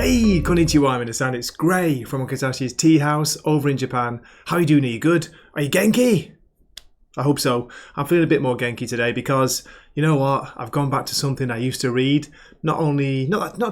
Hey, konnichiwa, minasan. It's Gray from Wakizashi's Teahouse over in Japan. How are you doing? Are you good? Are you genki? I hope so. I'm feeling a bit more genki today because, you know what? I've gone back to something I used to read not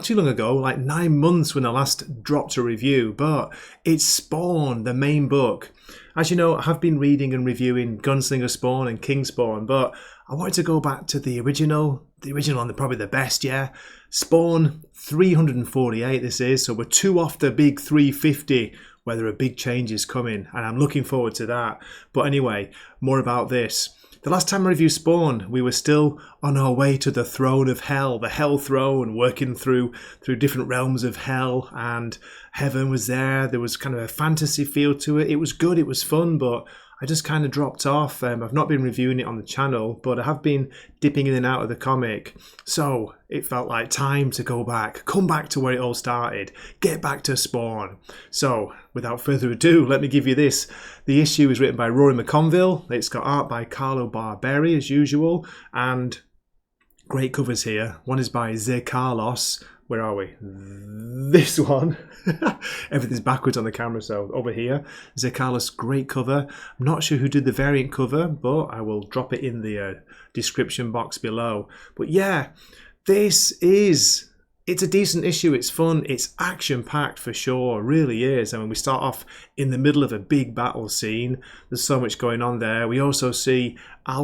too long ago, like 9 months when I last dropped a review, but it's Spawn, the main book. As you know, I have been reading and reviewing Gunslinger Spawn and King Spawn, but I wanted to go back to the original and probably the best, yeah. Spawn 348 this is, so we're 2 off the big 350 where there are big changes coming, and I'm looking forward to that. But anyway, more about this. The last time I reviewed Spawn, we were still on our way to the throne of hell, the hell throne, working through different realms of hell, and heaven was there. There was kind of a fantasy feel to it. It was good, it was fun, but I just kind of dropped off. I've not been reviewing it on the channel, but I have been dipping in and out of the comic. So it felt like time to go back, come back to where it all started, get back to Spawn. So without further ado, let me give you this. The issue is written by Rory McConville. It's got art by Carlo Barberi as usual, and great covers here. One is by Carlos. Where are we? This one. Everything's backwards on the camera, so over here. Carlos, great cover. I'm not sure who did the variant cover, but I will drop it in the description box below. But yeah, it's a decent issue. It's fun. It's action-packed for sure. It really is. I mean, we start off in the middle of a big battle scene. There's so much going on there. We also see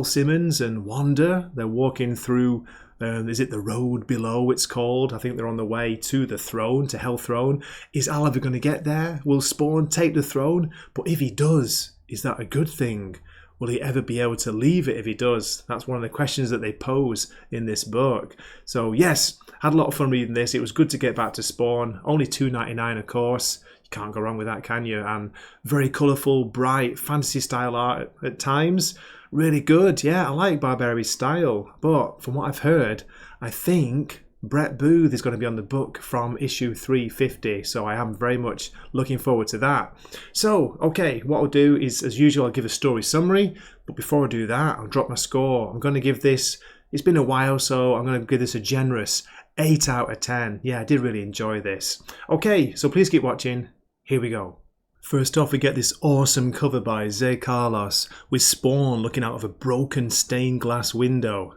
Simmons and Wanda. They're walking through... is it the road below it's called? I think they're on the way to the throne, to Hell Throne. Is Al ever going to get there? Will Spawn take the throne? But if he does, is that a good thing? Will he ever be able to leave it if he does? That's one of the questions that they pose in this book. So yes, had a lot of fun reading this. It was good to get back to Spawn. Only $2.99 of course. You can't go wrong with that, can you? And very colourful, bright, fantasy style art at times. Really good, yeah, I like Barberi's style, but from what I've heard, I think Brett Booth is going to be on the book from issue 350, so I am very much looking forward to that. So, okay, what I'll do is, as usual, I'll give a story summary, but before I do that, I'll drop my score. I'm going to give this, it's been a while, so I'm going to give this a generous 8 out of 10. Yeah, I did really enjoy this. Okay, so please keep watching. Here we go. First off, we get this awesome cover by Carlos with Spawn looking out of a broken stained glass window.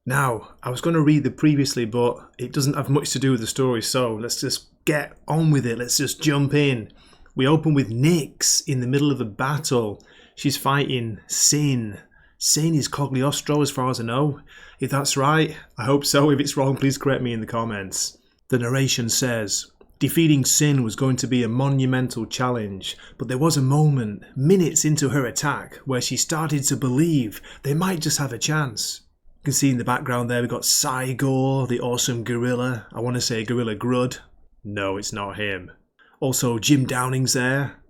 Now, I was going to read the previously, but it doesn't have much to do with the story, so let's just get on with it. Let's just jump in. We open with Nyx in the middle of a battle. She's fighting Sinn. Sinn is Cogliostro as far as I know. If that's right, I hope so. If it's wrong, please correct me in the comments. The narration says... Defeating Sinn was going to be a monumental challenge, but there was a moment, minutes into her attack, where she started to believe they might just have a chance. You can see in the background there we've got Cy-Gor, the awesome gorilla. I want to say Gorilla Grud. No, it's not him. Also, Jim Downing's there.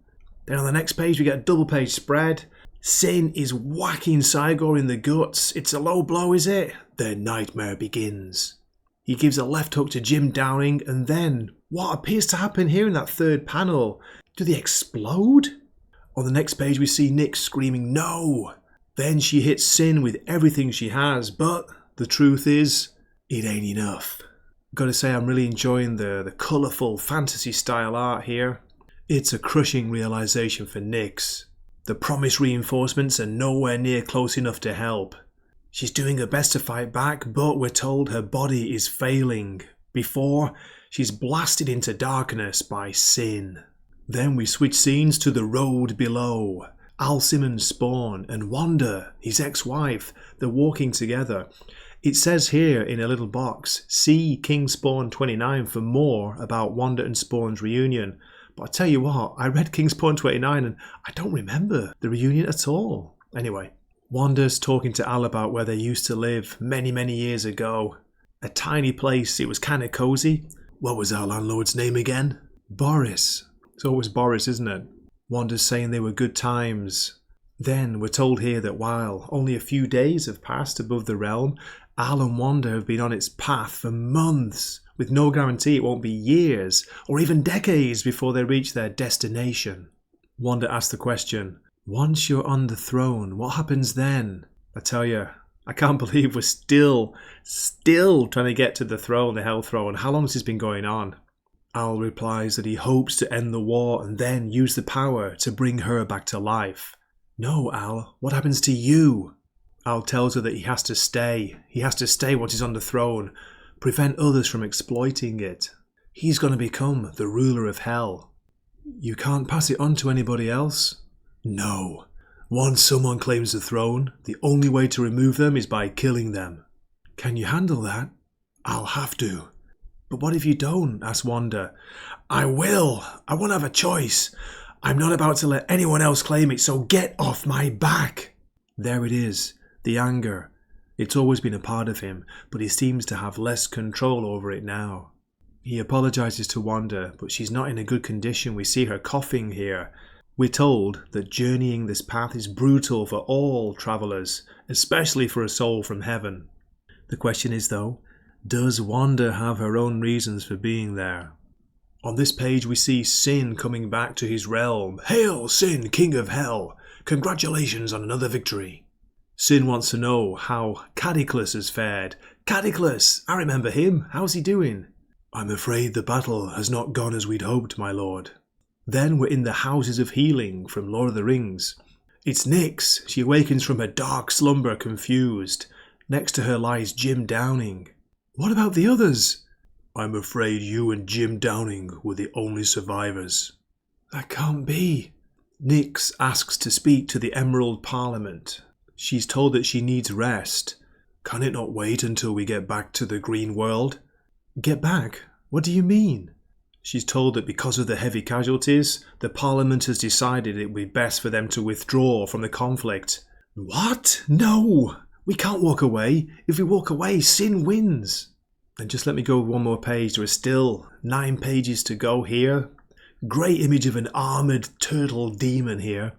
Then on the next page we get a double page spread. Sinn is whacking Cy-Gor in the guts. It's a low blow, is it? Their nightmare begins. He gives a left hook to Jim Downing, and then what appears to happen here in that third panel? Do they explode? On the next page we see Nyx screaming no. Then she hits Sinn with everything she has, but the truth is, it ain't enough. Gotta say, I'm really enjoying the colourful fantasy style art here. It's a crushing realisation for Nyx. The promised reinforcements are nowhere near close enough to help. She's doing her best to fight back, but we're told her body is failing. Before, she's blasted into darkness by Sinn. Then we switch scenes to the road below. Simmons' Spawn and Wanda, his ex-wife, they're walking together. It says here in a little box, see King Spawn 29 for more about Wanda and Spawn's reunion. But I tell you what, I read King Spawn 29 and I don't remember the reunion at all. Anyway. Wanda's talking to Al about where they used to live many, many years ago. A tiny place, it was kind of cozy. What was our landlord's name again? Boris. It's always Boris, isn't it? Wanda's saying they were good times. Then we're told here that while only a few days have passed above the realm, Al and Wanda have been on its path for months, with no guarantee it won't be years or even decades before they reach their destination. Wanda asks the question, once you're on the throne, what happens then? I tell you, I can't believe we're still trying to get to the throne, the Hell Throne. How long has this been going on? Al replies that he hopes to end the war and then use the power to bring her back to life. No, Al, what happens to you? Al tells her that he has to stay. He has to stay once he's on the throne, prevent others from exploiting it. He's going to become the ruler of hell. You can't pass it on to anybody else? No. Once someone claims the throne, the only way to remove them is by killing them. Can you handle that? I'll have to. But what if you don't? Asked Wanda. I will. I won't have a choice. I'm not about to let anyone else claim it, so get off my back. There it is, the anger. It's always been a part of him, but he seems to have less control over it now. He apologises to Wanda, but she's not in a good condition. We see her coughing here. We're told that journeying this path is brutal for all travellers, especially for a soul from heaven. The question is though, does Wanda have her own reasons for being there? On this page we see Sinn coming back to his realm. Hail, Sinn, King of Hell! Congratulations on another victory. Sinn wants to know how Cadiclus has fared. Cadiclus! I remember him. How's he doing? I'm afraid the battle has not gone as we'd hoped, my lord. Then we're in the Houses of Healing from Lord of the Rings. It's Nyx. She awakens from her dark slumber confused. Next to her lies Jim Downing. What about the others? I'm afraid you and Jim Downing were the only survivors. That can't be. Nyx asks to speak to the Emerald Parliament. She's told that she needs rest. Can it not wait until we get back to the Green World? Get back? What do you mean? She's told that because of the heavy casualties, the Parliament has decided it would be best for them to withdraw from the conflict. What? No! We can't walk away. If we walk away, Sinn wins. And just let me go one more page. There are still 9 pages to go here. Great image of an armoured turtle demon here.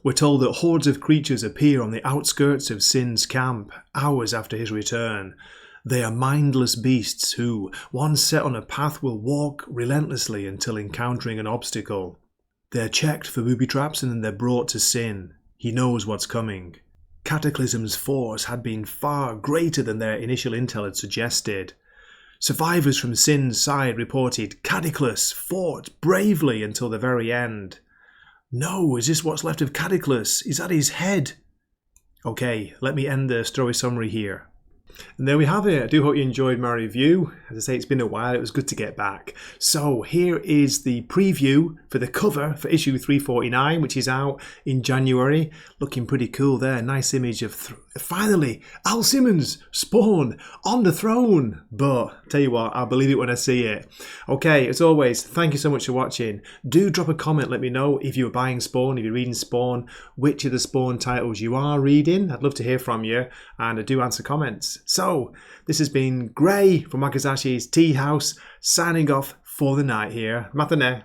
We're told that hordes of creatures appear on the outskirts of Sinn's camp hours after his return. They are mindless beasts who, once set on a path, will walk relentlessly until encountering an obstacle. They're checked for booby traps and then they're brought to Sinn. He knows what's coming. Cataclysm's force had been far greater than their initial intel had suggested. Survivors from Sinn's side reported Cadiclus fought bravely until the very end. No, is this what's left of Cadiclus? Is that his head? Okay, let me end the story summary here. And there we have it. I do hope you enjoyed my review. As I say, it's been a while. It was good to get back. So here is the preview for the cover for issue 349, which is out in January. Looking pretty cool there. Nice image of finally Al Simmons, Spawn, on the throne. But tell you what, I'll believe it when I see it. Okay, as always, thank you so much for watching. Do drop a comment. Let me know if you're buying Spawn, if you're reading Spawn, which of the Spawn titles you are reading. I'd love to hear from you, and I do answer comments. So, this has been Gray from Wakizashi's Teahouse, signing off for the night here. Matane.